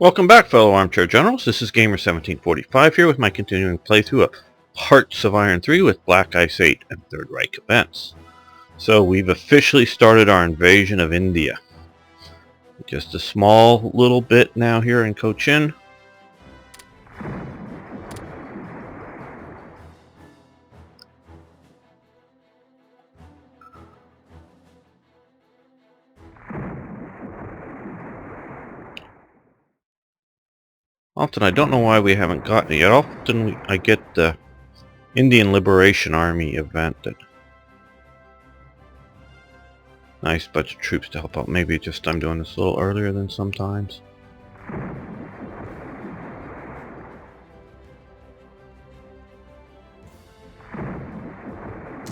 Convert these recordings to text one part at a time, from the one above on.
Welcome back, fellow armchair generals. This is Gamer1745 here with my continuing playthrough of Hearts of Iron 3 with Black Ice 8 and Third Reich events. So we've officially started our invasion of India. Just a small little bit now here in Cochin. Often I don't know why we haven't gotten it yet. Often I get the Indian Liberation Army event that nice bunch of troops to help out. Maybe just I'm doing this a little earlier than sometimes.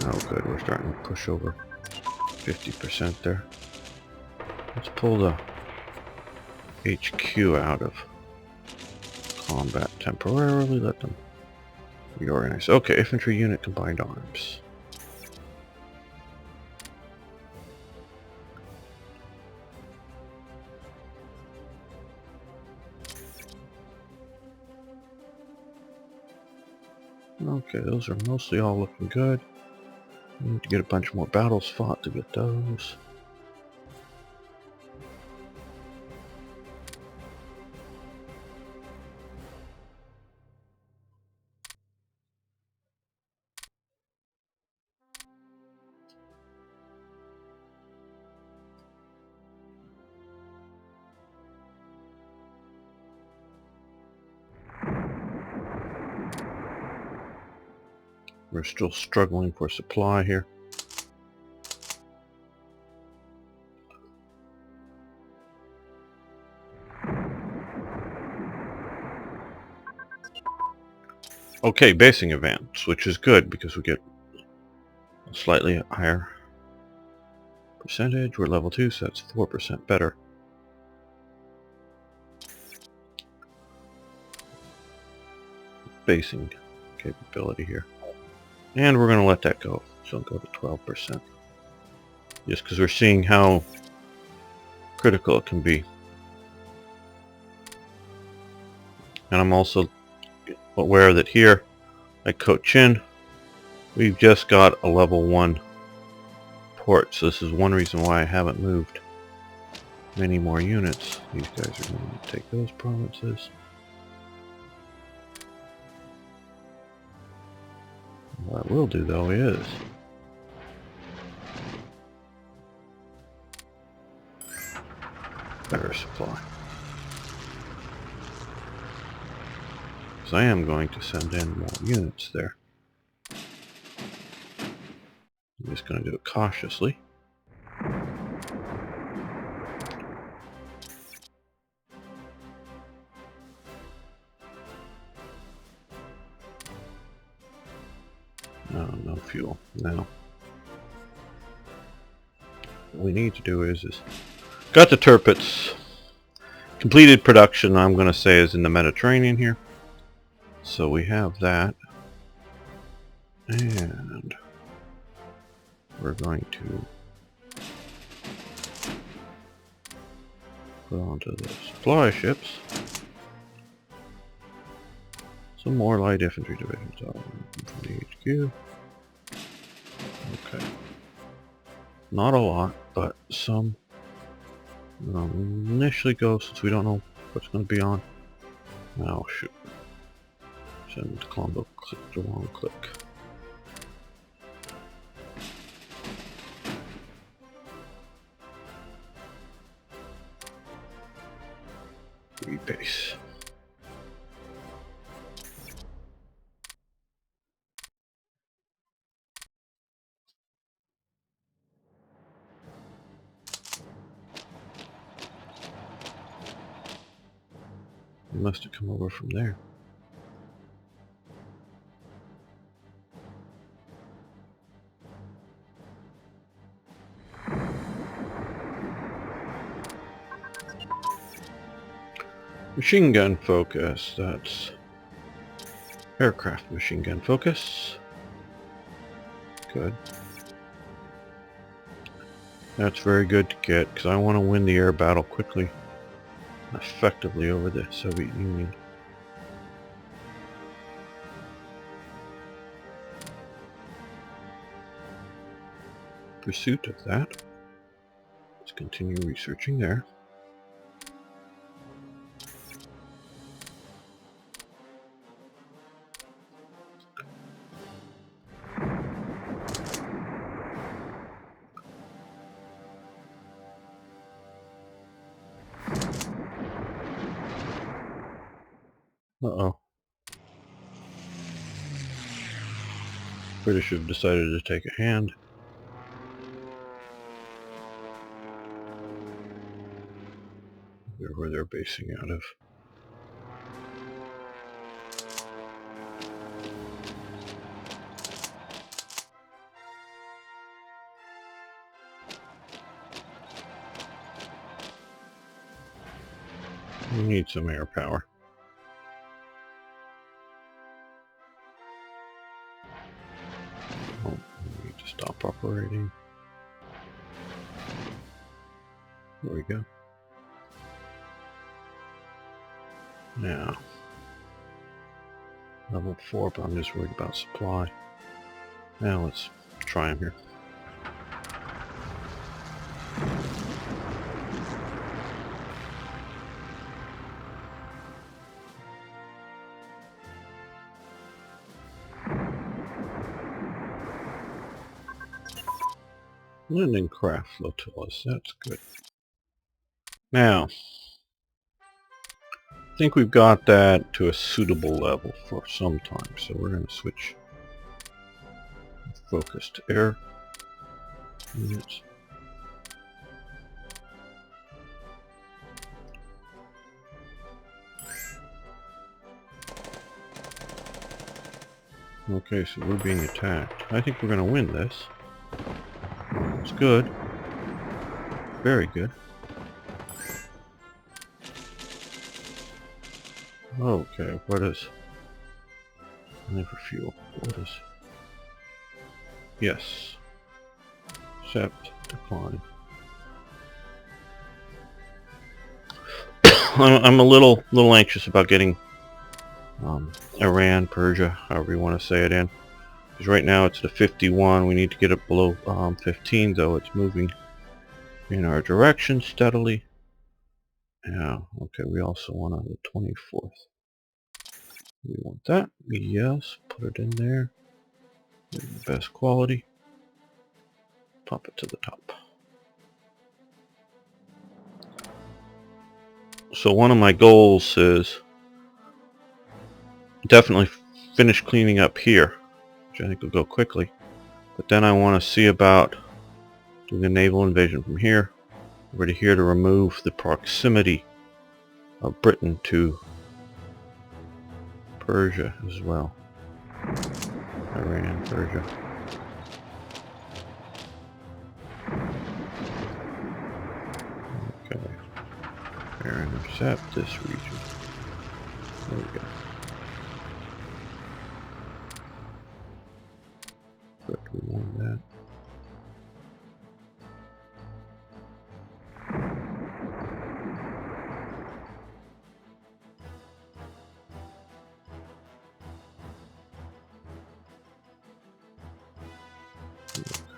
Oh good, we're starting to push over 50% there. Let's pull the HQ out of combat temporarily, let them reorganize. Okay, infantry unit combined arms. Okay, those are mostly all looking good. We need to get a bunch more battles fought to get those. We're still struggling for supply here. Okay, basing advance, which is good because we get a slightly higher percentage. We're level 2, so that's 4% better. Basing capability here. And we're going to let that go. So go to 12%. Just because we're seeing how critical it can be. And I'm also aware that here at Cochin, we've just got a level 1 port. So this is one reason why I haven't moved many more units. These guys are going to take those provinces. What I will do though is better supply. Because I am going to send in more units there. I'm just going to do it cautiously. No fuel. No. What we need to do is got the turpits. Completed production, I'm going to say, is in the Mediterranean here. So we have that. And we're going to put onto the supply ships some more light infantry divisions. From the HQ. Okay. Not a lot, but some. Initially go, since we don't know what's going to be on. Oh shoot. Send to Colombo, click the wrong click. Rebase. They must have come over from there. Machine gun focus, that's aircraft machine gun focus. Good. That's very good to get, because I want to win the air battle quickly. effectively over the Soviet Union. Pursuit of that. Let's continue researching there. Uh-oh. British have decided to take a hand. Where they're basing out of. We need some air power. Oh, we need to stop operating. There we go. Now, level 4, but I'm just worried about supply. Now let's try them here. Landing craft flotillas, that's good. Now, I think we've got that to a suitable level for some time, so we're going to switch focus to air units. Okay, so we're being attacked. I think we're going to win this. It's good. Very good. Okay, what is... only for fuel. What is... yes. Accept. Decline. I'm a little anxious about getting Iran, Persia, however you want to say it in. Because right now it's at 51. We need to get it below 15, though it's moving in our direction steadily. Yeah, okay, we also want on the 24th. We want that. Yes, put it in there. The best quality. Pop it to the top. So one of my goals is definitely finish cleaning up here, which I think will go quickly. But then I want to see about doing a naval invasion from here over to here to remove the proximity of Britain to Persia as well. Iran, Persia. Okay. Air intercept this region. There we go. But we want that.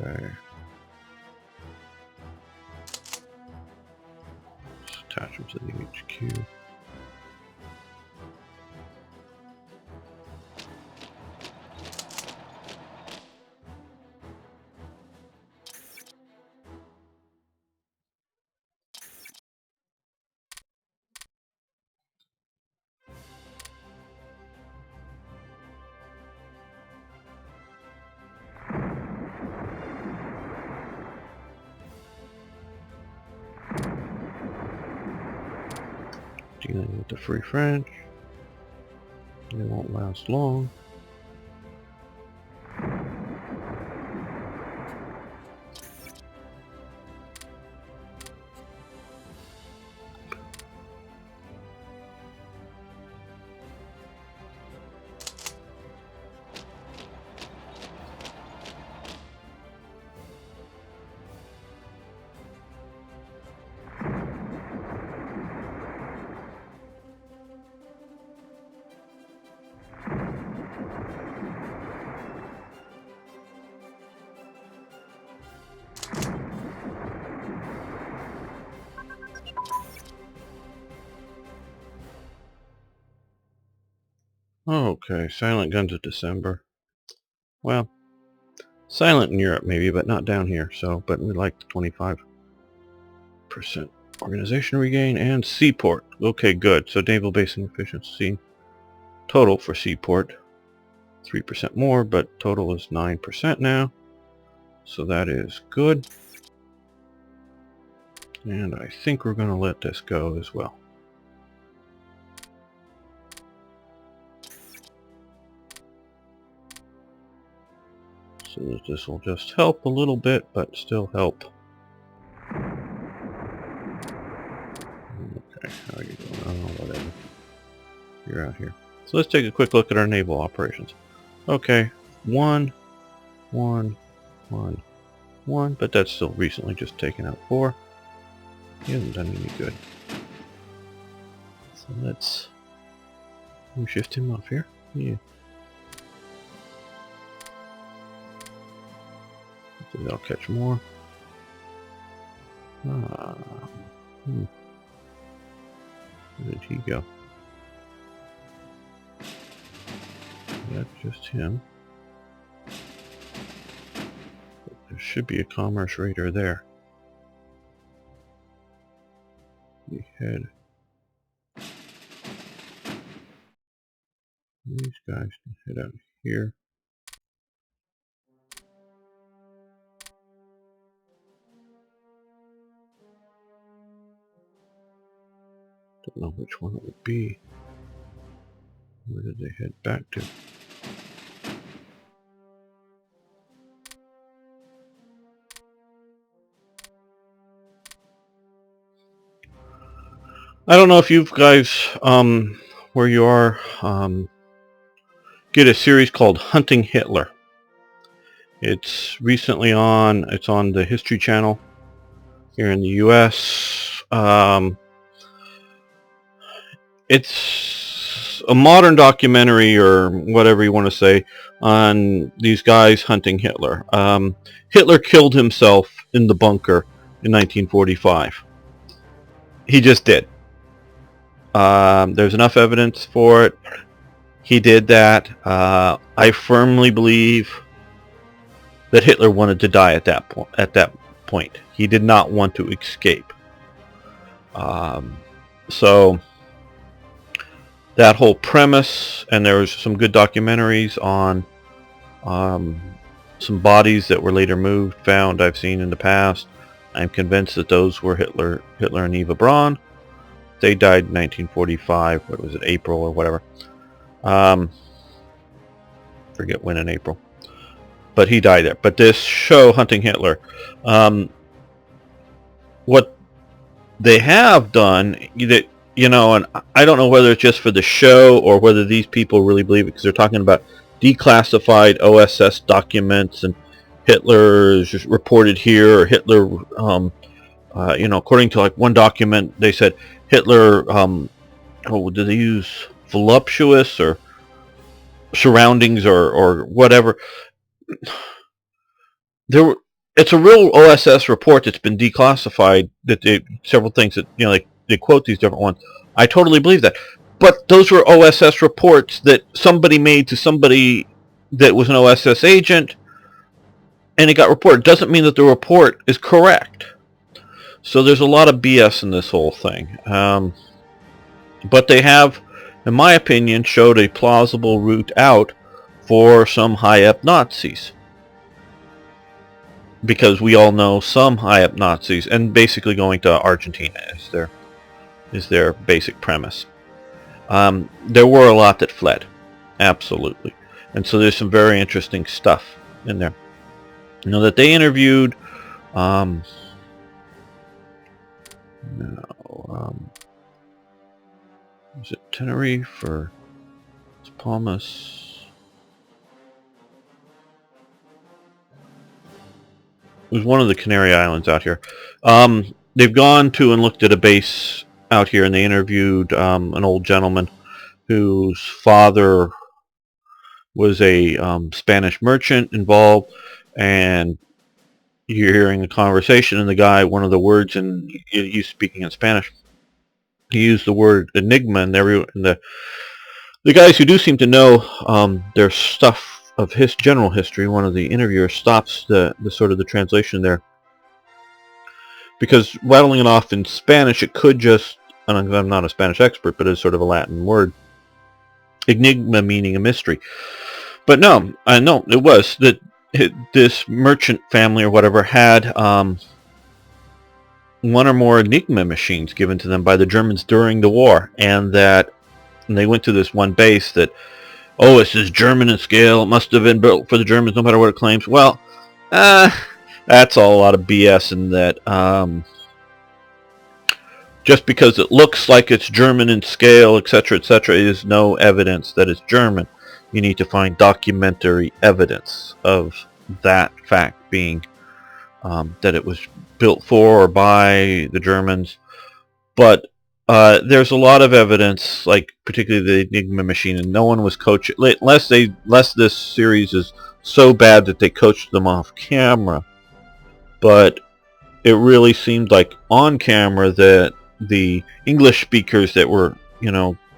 Okay. Let's attach them to the HQ. Dealing with the Free French. They won't last long. Okay, silent guns of December. Well, silent in Europe maybe, but not down here. So, but we like the 25% organization regain and seaport. Okay, good. So naval basing efficiency total for seaport 3% more, but total is 9% now. So that is good. And I think we're going to let this go as well. So that this will just help a little bit, but still help. Okay, how are you doing? Oh, whatever. You're out here. So let's take a quick look at our naval operations. Okay, 1, 1, 1, 1, but that's still recently just taken out 4. He hasn't done any good. So let's shift him off here. Yeah. Hopefully that'll catch more. Where did he go? That's just him. But there should be a commerce raider there. We head these guys can head out here. Don't know which one it would be. Where did they head back to? I don't know if you guys, where you are, get a series called Hunting Hitler. It's recently on, it's on the History Channel here in the US. It's a modern documentary, or whatever you want to say, on these guys hunting Hitler. Hitler killed himself in the bunker in 1945. He just did. There's enough evidence for it. He did that. I firmly believe that Hitler wanted to die at that point. He did not want to escape. So that whole premise, and there was some good documentaries on some bodies that were later found I've seen in the past. I'm convinced that those were Hitler and Eva Braun. They died in 1945. What was it, April or whatever? Forget when in April. But he died there. But this show, Hunting Hitler, what they have done, that, you know, and I don't know whether it's just for the show or whether these people really believe it, because they're talking about declassified OSS documents, and Hitler is just reported here, or Hitler, you know, according to like one document, they said Hitler, did they use voluptuous or surroundings or whatever? It's a real OSS report that's been declassified. That several things that, you know, they quote these different ones. I totally believe that, but those were OSS reports that somebody made to somebody that was an OSS agent, and it got reported. Doesn't mean that the report is correct. So there's a lot of BS in this whole thing. But they have, in my opinion, showed a plausible route out for some high-up Nazis. Because we all know some high-up Nazis, and basically going to Argentina is their basic premise. There were a lot that fled, absolutely, and so there's some very interesting stuff in there. You know that they interviewed, was it Tenerife or Palmas? It was one of the Canary Islands out here. They've gone to and looked at a base out here, and they interviewed an old gentleman whose father was a Spanish merchant involved, and you're hearing a conversation, and the guy, one of the words, and he's speaking in Spanish, he used the word enigma, and The guys who do seem to know their stuff of his general history, one of the interviewers stops the sort of the translation there, because rattling it off in Spanish, it could just, and I'm not a Spanish expert, but it's sort of a Latin word, enigma meaning a mystery. But no, I know it was that this merchant family or whatever had one or more enigma machines given to them by the Germans during the war, and they went to this one base that, oh, this is German in scale, it must have been built for the Germans no matter what it claims. Well, that's all a lot of BS, in that just because it looks like it's German in scale, etc., etc., is no evidence that it's German. You need to find documentary evidence of that fact being that it was built for or by the Germans. But there's a lot of evidence, like particularly the Enigma machine, and no one was coached, unless this series is so bad that they coached them off camera. But it really seemed like on camera that the English speakers that were,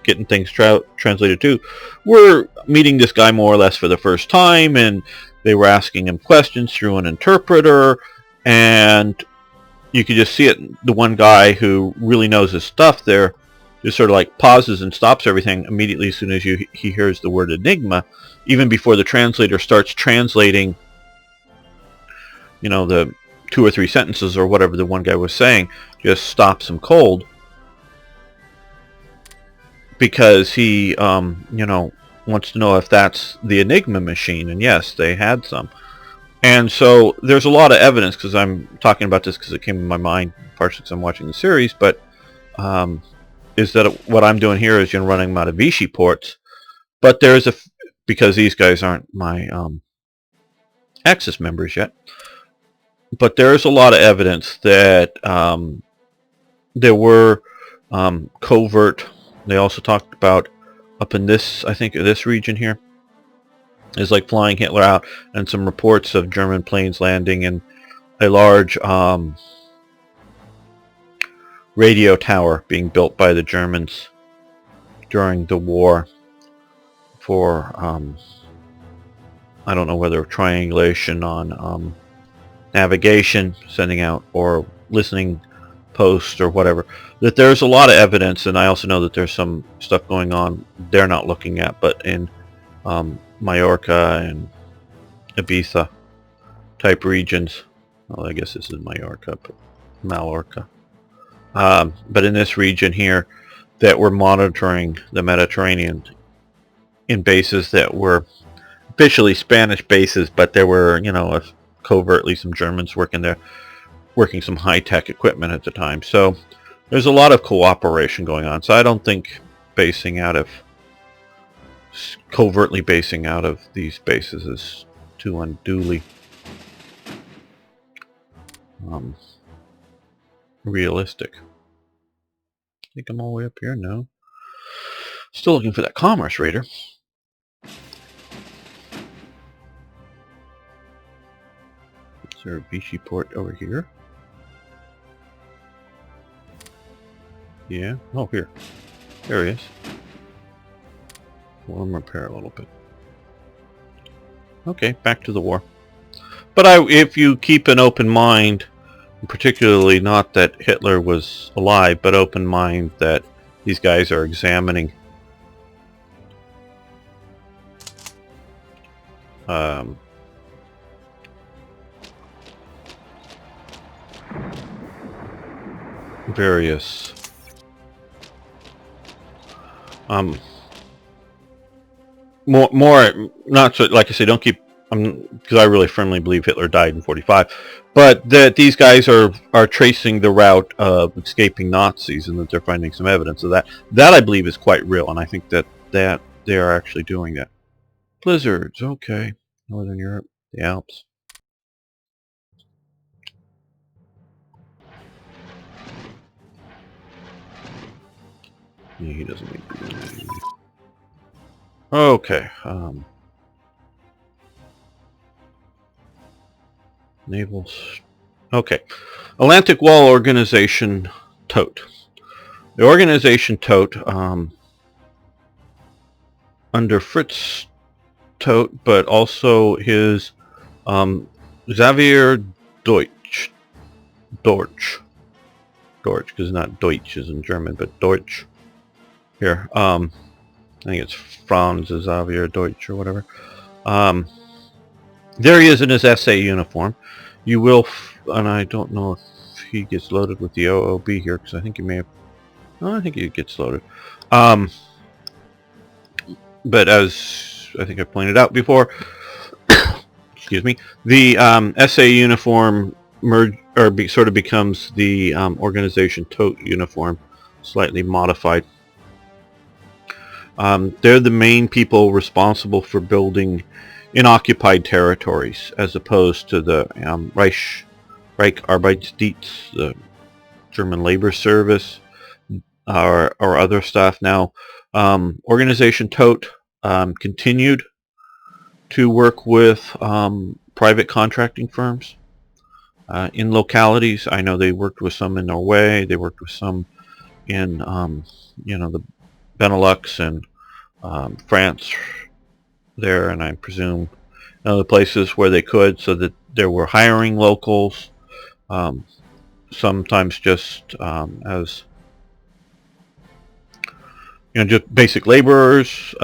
getting things translated to, were meeting this guy more or less for the first time, and they were asking him questions through an interpreter, and you could just see it. The one guy who really knows his stuff there just sort of like pauses and stops everything immediately as soon as he hears the word enigma, even before the translator starts translating, the 2 or 3 sentences or whatever the one guy was saying, just stops him cold, because he wants to know if that's the Enigma machine. And yes, they had some. And so there's a lot of evidence, because I'm talking about this because it came in my mind partially because I'm watching the series, but is that what I'm doing here is running them out of Vichy ports. But there is because these guys aren't my Axis members yet, but there's a lot of evidence that there were covert. They also talked about up in this, I think, this region here is like flying Hitler out, and some reports of German planes landing in a large radio tower being built by the Germans during the war for I don't know whether triangulation on navigation, sending out, or listening posts or whatever. That there's a lot of evidence, and I also know that there's some stuff going on they're not looking at, but in Mallorca and Ibiza type regions. Well, I guess this is Mallorca, but Mallorca. But in this region here, that we're monitoring the Mediterranean in bases that were officially Spanish bases, but there were, covertly some Germans working there, working some high-tech equipment at the time. So there's a lot of cooperation going on. So I don't think covertly basing out of these bases is too unduly realistic. I think I'm all the way up here. No. Still looking for that commerce raider. Is there a Vichy port over here? Yeah. Oh, here. There he is. Well, I'm repair a little bit. Okay, back to the war. But if you keep an open mind, particularly not that Hitler was alive, but open mind that these guys are examining various more not so, like I say, don't keep, because I really firmly believe Hitler died in 1945, but that these guys are tracing the route of escaping Nazis, and that they're finding some evidence of that. That I believe is quite real, and I think that they are actually doing that. Blizzards, okay. Northern Europe, the Alps. Yeah, he doesn't need to be doing anything. Okay. Naval. Okay. Atlantic Wall Organization, Todt. The organization Todt under Fritz Todt, but also his Xavier Deutsch, because not Deutsch is in German, but Deutsch. Here, I think it's Franz Xavier Deutsch or whatever. There he is in his SA uniform. You will, and I don't know if he gets loaded with the OOB here, because I think he may have. No, I think he gets loaded. But as I think I pointed out before, excuse me, the SA uniform sort of becomes the organization Todt uniform, slightly modified. They're the main people responsible for building in occupied territories, as opposed to the Reich Arbeitsdienst, the German labor service, or other stuff. Now, organization Todt continued to work with private contracting firms in localities. I know they worked with some in Norway. They worked with some in the Benelux and France there, and I presume other places where they could, so that there were hiring locals, sometimes just as just basic laborers,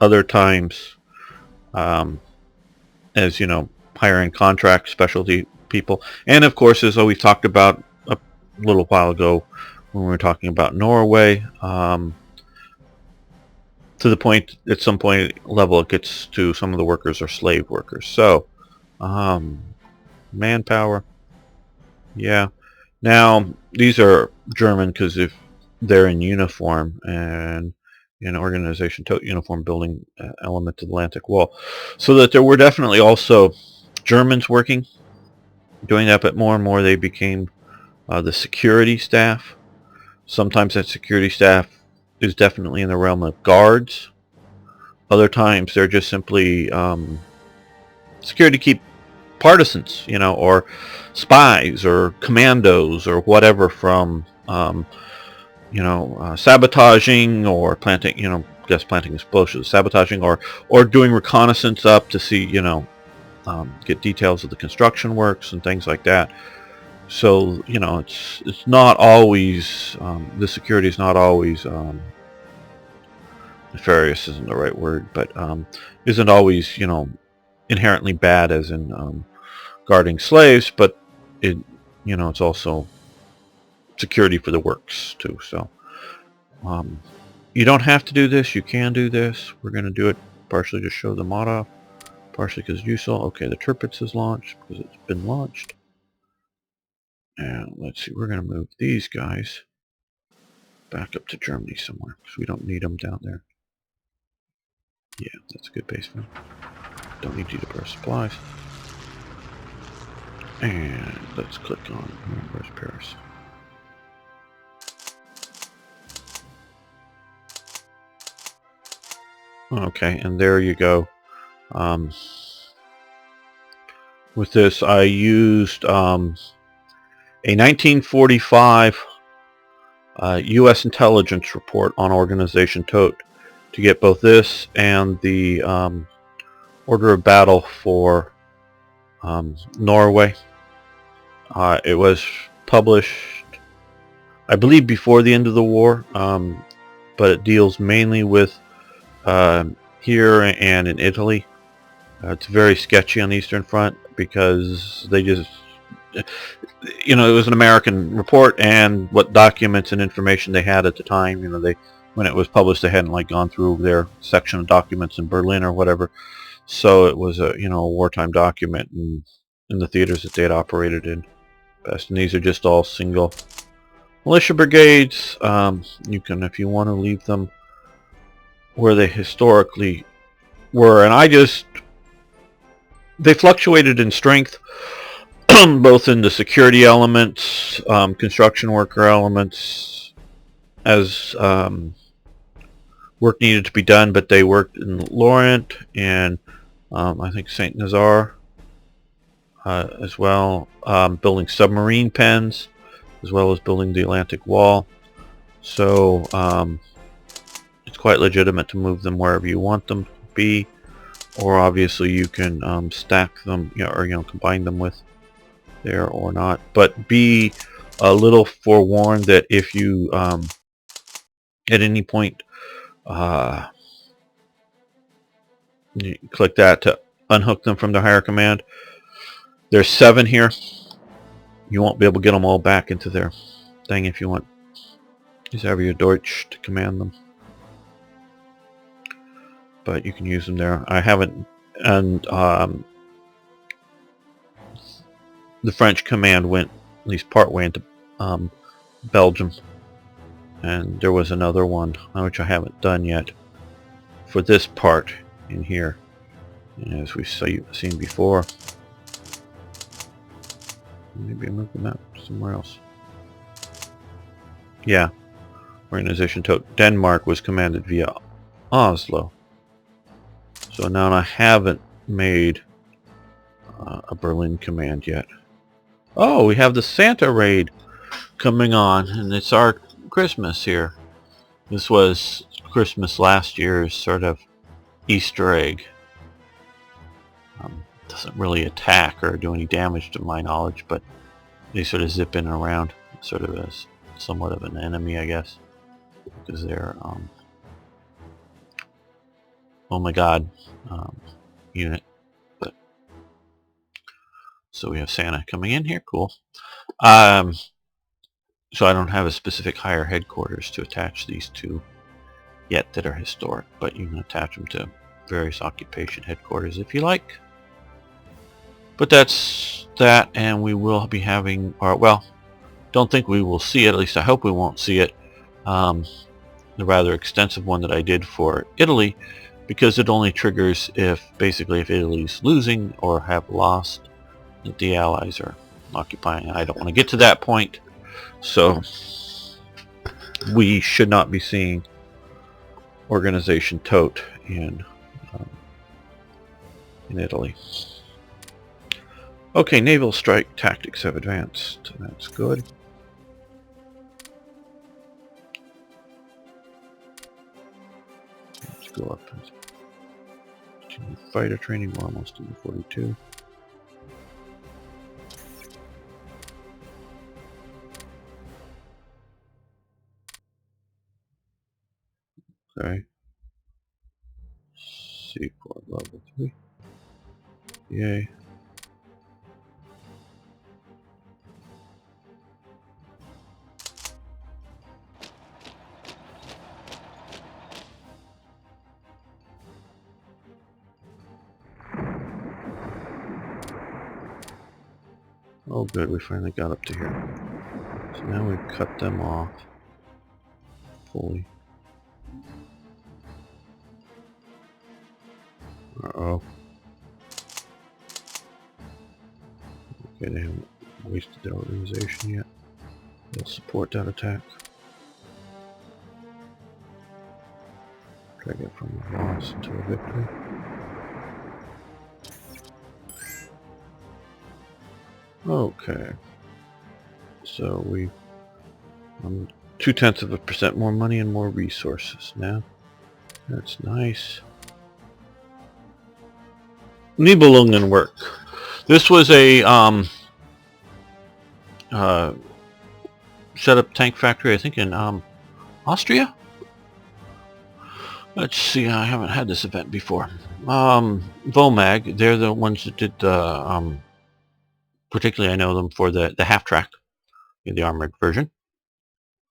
other times as hiring contract specialty people. And of course, as we talked about a little while ago when we were talking about Norway, to the point, at some point level, it gets to some of the workers are slave workers. So manpower, yeah. Now these are German, because if they're in uniform and in organization Todt uniform, building element to the Atlantic Wall, so that there were definitely also Germans working doing that, but more and more they became the security staff. Sometimes that security staff is definitely in the realm of guards. Other times they're just simply security to keep partisans, or spies or commandos or whatever from sabotaging or planting, planting explosives, sabotaging, or doing reconnaissance up to see, get details of the construction works and things like that. So it's not always the security is not always nefarious isn't the right word, but isn't always inherently bad, as in guarding slaves, but it's also security for the works too. So you don't have to do this. You can do this. We're going to do it partially to show the mod off, partially because you saw. Okay, the Tirpitz is launched because it's been launched. And let's see, we're going to move these guys back up to Germany somewhere, because we don't need them down there. Yeah, that's a good base for them. Don't need you to press supplies. And let's click on, where's Paris? Okay, and there you go. With this, I used a 1945 U.S. intelligence report on Organization Todt to get both this and the order of battle for Norway. It was published, I believe, before the end of the war, but it deals mainly with here and in Italy. It's very sketchy on the Eastern Front, because they just, it was an American report, and what documents and information they had at the time, when it was published, they hadn't gone through their section of documents in Berlin or whatever. So it was a a wartime document in the theaters that they had operated in best. And these are just all single militia brigades. You can, if you want to, leave them where they historically were, and they fluctuated in strength, both in the security elements, construction worker elements, as work needed to be done. But they worked in Laurent and I think Saint Nazaire as well, building submarine pens, as well as building the Atlantic Wall. So it's quite legitimate to move them wherever you want them to be, or obviously you can stack them, or combine them with there or not. But be a little forewarned that if you at any point you click that to unhook them from the higher command, there's 7 here. You won't be able to get them all back into their thing if you want. Use your Deutsch to command them, but you can use them there. I haven't, and the French command went at least part way into Belgium, and there was another one which I haven't done yet for this part in here, as we've seen before. Maybe I moved them out somewhere else. Yeah, organization Todt Denmark was commanded via Oslo. So now I haven't made a Berlin command yet. Oh, we have the Santa raid coming on, and it's our Christmas here. This was Christmas last year's sort of Easter egg. Doesn't really attack or do any damage to my knowledge, but they sort of zip in and around, sort of as somewhat of an enemy, I guess, because they're oh my god unit. But so we have Santa coming in here, cool. So I don't have a specific higher headquarters to attach these to yet that are historic, but you can attach them to various occupation headquarters if you like. But that's that, and we will be having, or well, don't think we will see it, at least I hope we won't see it, the rather extensive one that I did for Italy, because it only triggers if Italy's losing or have lost, that the Allies are occupying. I don't want to get to that point, so we should not be seeing Organization Todt in Italy. Okay, naval strike tactics have advanced. That's good. Let's go up and continue fighter training. We're almost to the 42. Okay. C4 level 3. Yay. Oh good, we finally got up to here. So now we've cut them off fully. Uh-oh. Okay, they haven't wasted their organization yet. They'll support that attack. Drag it from a loss to a victory. Okay. So we 0.2% more money and more resources now. That's nice. Nibelungen work. This was a set up tank factory, I think in Austria. Let's see, I haven't had this event before. Vomag, they're the ones that did the particularly I know them for the half-track in the armored version.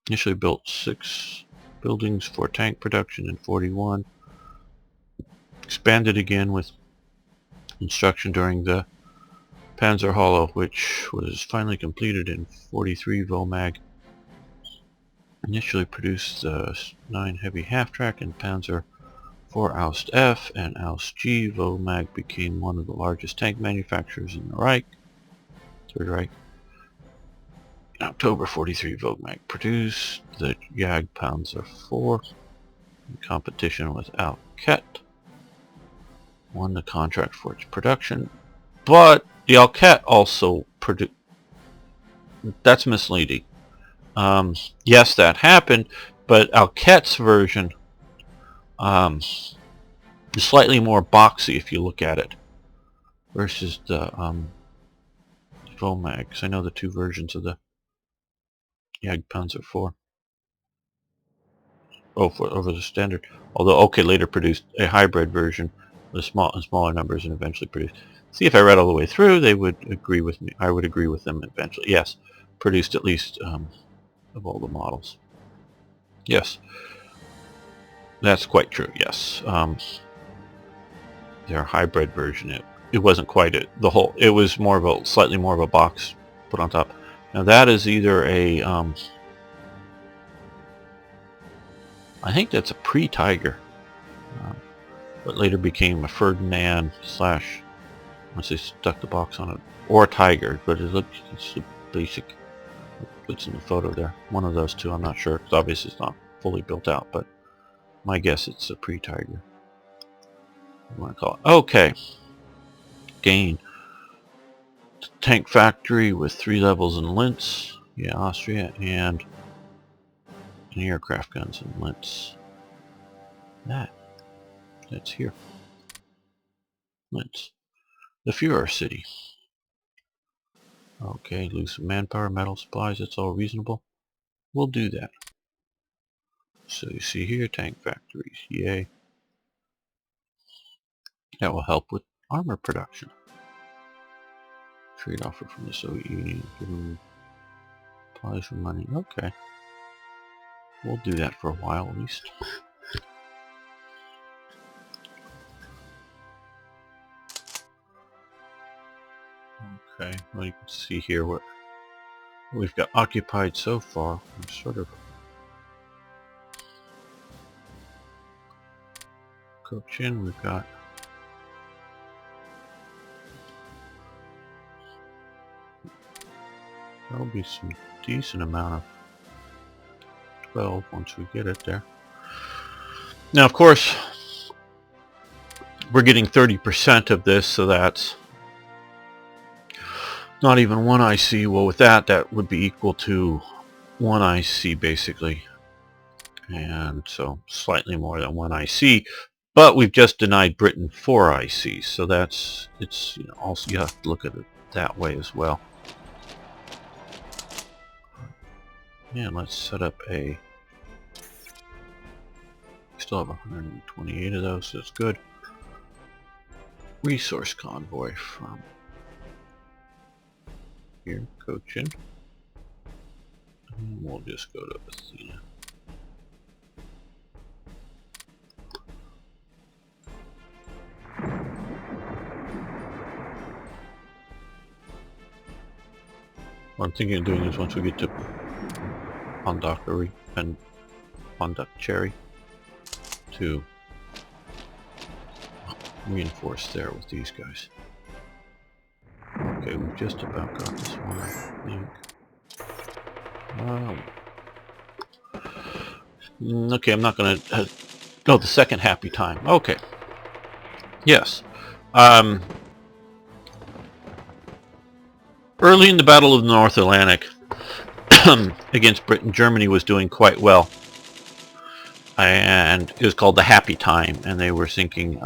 Initially built 6 buildings for tank production in 41. Expanded again with construction during the Panzer Hollow, which was finally completed in 43. Vomag initially produced 9 heavy half-track and Panzer IV Aust F and Aust G. Vomag became one of the largest tank manufacturers in the Reich. Third Reich. In October 43, Vomag produced the Jag Panzer IV in competition with Alket. Won the contract for its production, but the Alket also produced. That's misleading. Yes, that happened, but Alket's version It's slightly more boxy if you look at it versus the Vomags. I know the two versions of the Jagdpanzer IV. Oh, over the standard. Although OK later produced a hybrid version with smaller numbers and eventually produced. See, if I read all the way through, they would agree with me. I would agree with them eventually. Yes, produced at least of all the models. Yes, that's quite true. Yes, their hybrid version. It wasn't quite the whole. It was more of a slightly more of a box put on top. Now that is either a I think that's a pre-Tiger, but later became a Ferdinand slash, once they stuck the box on it, or a Tiger, but it's a basic, it's in the photo there. One of those two, I'm not sure, because obviously it's not fully built out, but my guess it's a pre-Tiger. I want to call it. Okay. Gain. Tank factory with 3 levels in Linz. Yeah, Austria, and aircraft guns in Linz. That's here. Linz. The Führer city. Okay, lose some manpower, metal supplies, that's all reasonable. We'll do that. So you see here, tank factories, yay. That will help with armor production. Trade offer from the Soviet Union, given supplies for money. Okay. We'll do that for a while at least. Okay, well you can see here what we've got occupied so far. We're sort of Cochin, we've got there'll be some decent amount of 12 once we get it there. Now of course we're getting 30% of this, so that's not even 1 IC. Well, with that would be equal to 1 IC basically, and so slightly more than 1 IC. But we've just denied Britain 4 ICs, so it's you know, also you have to look at it that way as well. And let's set up a. Still have 128 of those, so that's good. Resource convoy from here, Cochin. And we'll just go to Athena. What I'm thinking of doing is once we get to Pondicherry and Pondicherry to reinforce there with these guys. Okay, we've just about got this one, I think. Okay, I'm not going to... oh, the second happy time. Okay. Yes. Early in the Battle of the North Atlantic against Britain, Germany was doing quite well. And it was called the Happy Time, and they were sinking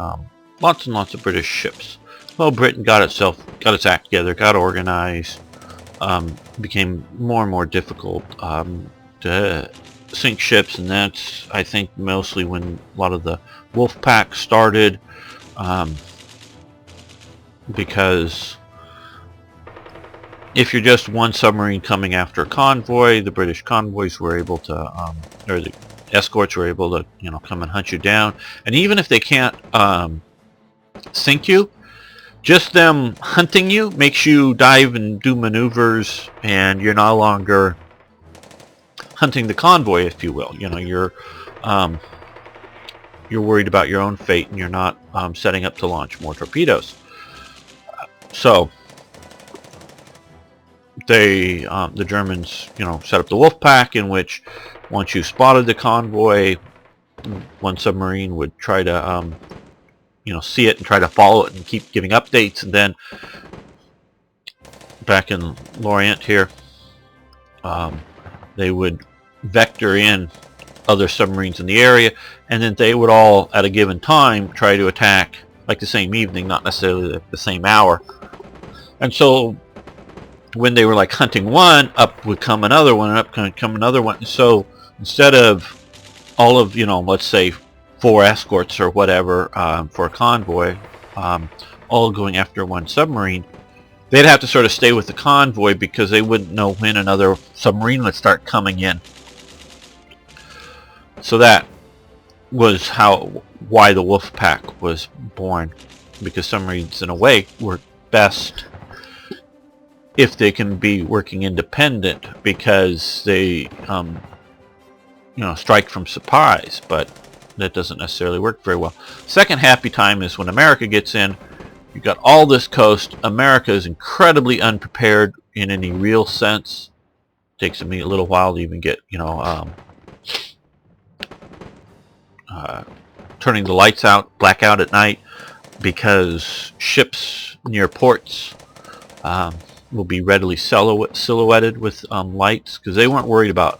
lots and lots of British ships. Well, Britain got its act together, got organized, became more and more difficult to sink ships, and that's, I think, mostly when a lot of the Wolf Pack started, because if you're just one submarine coming after a convoy, the British convoys were able to, or the escorts were able to, you know, come and hunt you down, and even if they can't sink you, just them hunting you makes you dive and do maneuvers, and you're no longer hunting the convoy, if you will. You know, you're worried about your own fate, and you're not setting up to launch more torpedoes. So they, the Germans, you know, set up the Wolf Pack, in which once you spotted the convoy, one submarine would try to you know, see it and try to follow it and keep giving updates, and then back in Lorient here, they would vector in other submarines in the area, and then they would all, at a given time, try to attack, like the same evening, not necessarily the same hour. And so when they were like hunting one, up would come another one, and up would come another one. So instead of all of, let's say 4 escorts or whatever for a convoy, all going after one submarine, they'd have to sort of stay with the convoy because they wouldn't know when another submarine would start coming in. So that was why the Wolf Pack was born, because submarines in a way work best if they can be working independent, because they strike from surprise, but that doesn't necessarily work very well. Second happy time is when America gets in. You've got all this coast. America is incredibly unprepared in any real sense. It takes me a little while to even get, turning the lights out, blackout at night, because ships near ports will be readily silhouetted with lights, because they weren't worried about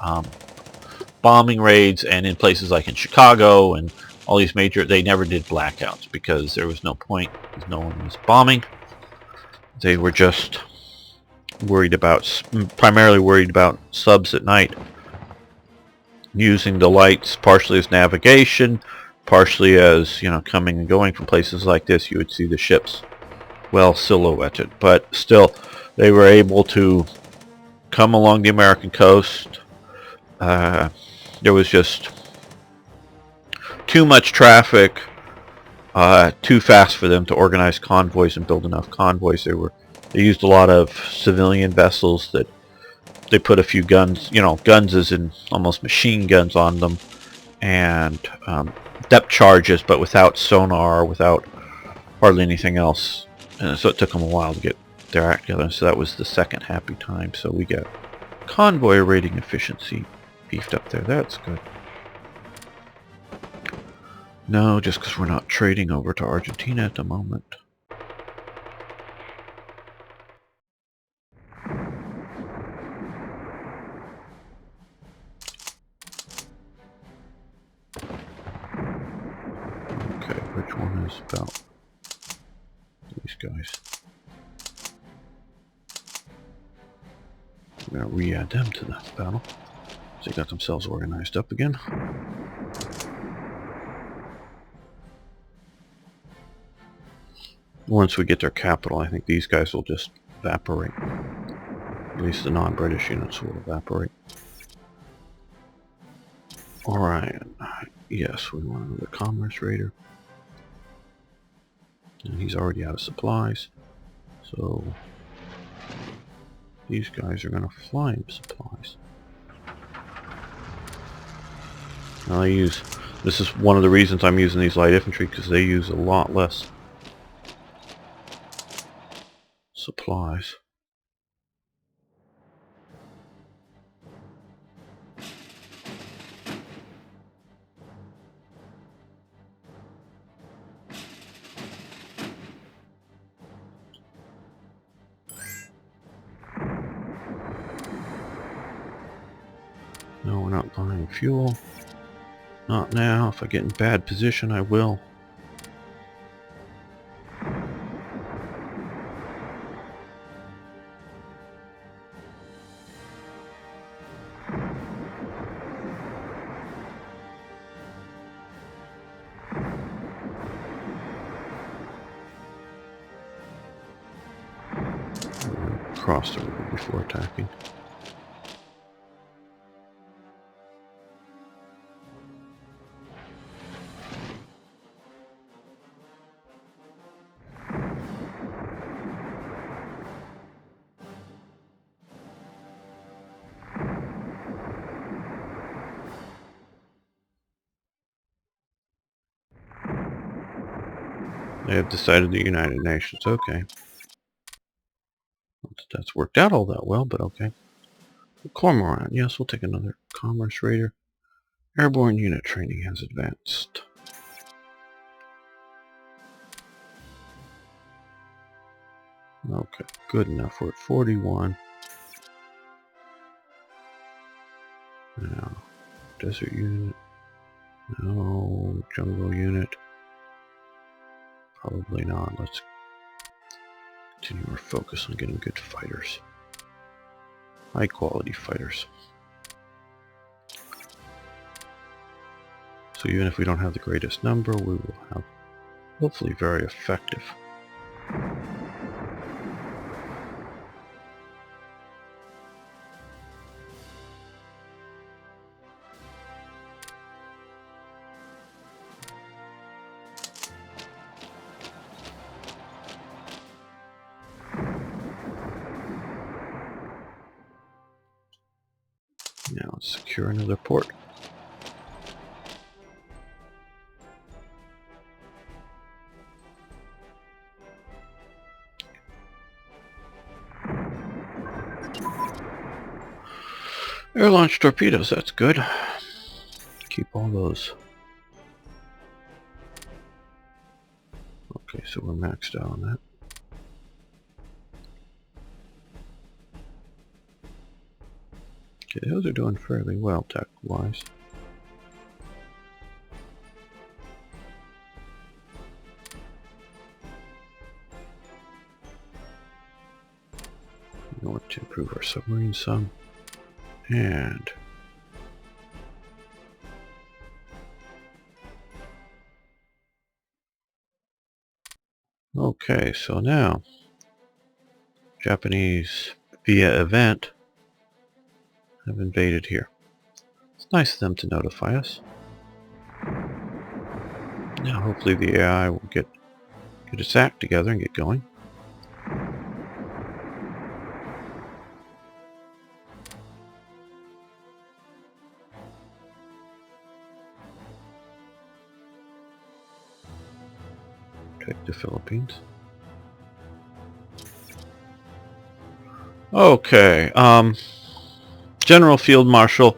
bombing raids, and in places like in Chicago and all these major, they never did blackouts because there was no point, because no one was bombing. They were just primarily worried about subs at night, using the lights partially as navigation, partially as, coming and going from places like this. You would see the ships well silhouetted, but still they were able to come along the American coast. There was just too much traffic, too fast for them to organize convoys and build enough convoys. They used a lot of civilian vessels that they put a few guns, guns as in almost machine guns on them, and depth charges, but without sonar, without hardly anything else. And so it took them a while to get their act together. So that was the second happy time. So we got convoy rating efficiency beefed up there. That's good. No, just because we're not trading over to Argentina at the moment. Okay, which one is about these guys? I'm going to re-add them to the battle. So they got themselves organized up again. Once we get their capital, I think these guys will just evaporate. At least the non-British units will evaporate. Alright, yes, we want another commerce raider. And he's already out of supplies. So these guys are going to fly him supplies. Now this is one of the reasons I'm using these light infantry, because they use a lot less supplies. No, we're not buying fuel. Not now. If I get in bad position, I will. Cross the river before attacking. They have decided the United Nations. Okay. Not that that's worked out all that well, but okay. Cormorant. Yes, we'll take another commerce raider. Airborne unit training has advanced. Okay, good enough. We're at 41. Now, Desert unit. No. Jungle unit. Probably not. Let's continue our focus on getting good fighters. High quality fighters. So even if we don't have the greatest number, we will have hopefully very effective. Now let's secure another port. Air-launched torpedoes, that's good. Keep all those. Okay, so we're maxed out on that. Okay, those are doing fairly well tech-wise. We want to improve our submarine some. And okay, so now Japanese via event have invaded here. It's nice of them to notify us. Now hopefully the AI will get its act together and get going. Take the Philippines. Okay, General Field Marshal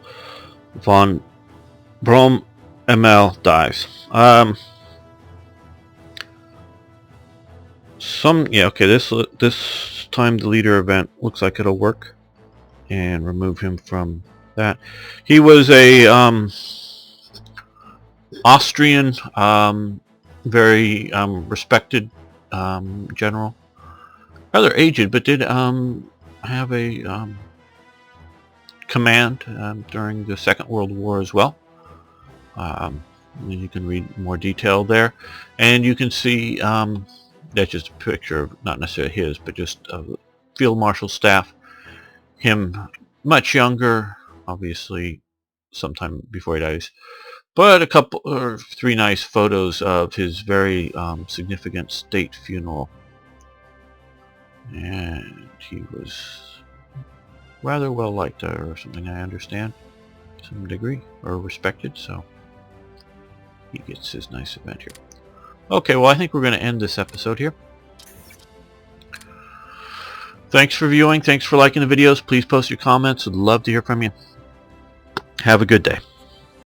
von Brom ML dies. This time the leader event looks like it'll work, and remove him from that. He was a Austrian, very respected general, rather aged, but did have a command during the Second World War as well. You can read more detail there, and you can see that's just a picture of not necessarily his, but just Field Marshal staff. Him much younger, obviously sometime before he dies, but a couple or three nice photos of his very significant state funeral, and he was rather well liked, or something I understand, to some degree, or respected, so he gets his nice event here. Okay, well, I think we're going to end this episode here. Thanks for viewing. Thanks for liking the videos. Please post your comments. I'd love to hear from you. Have a good day.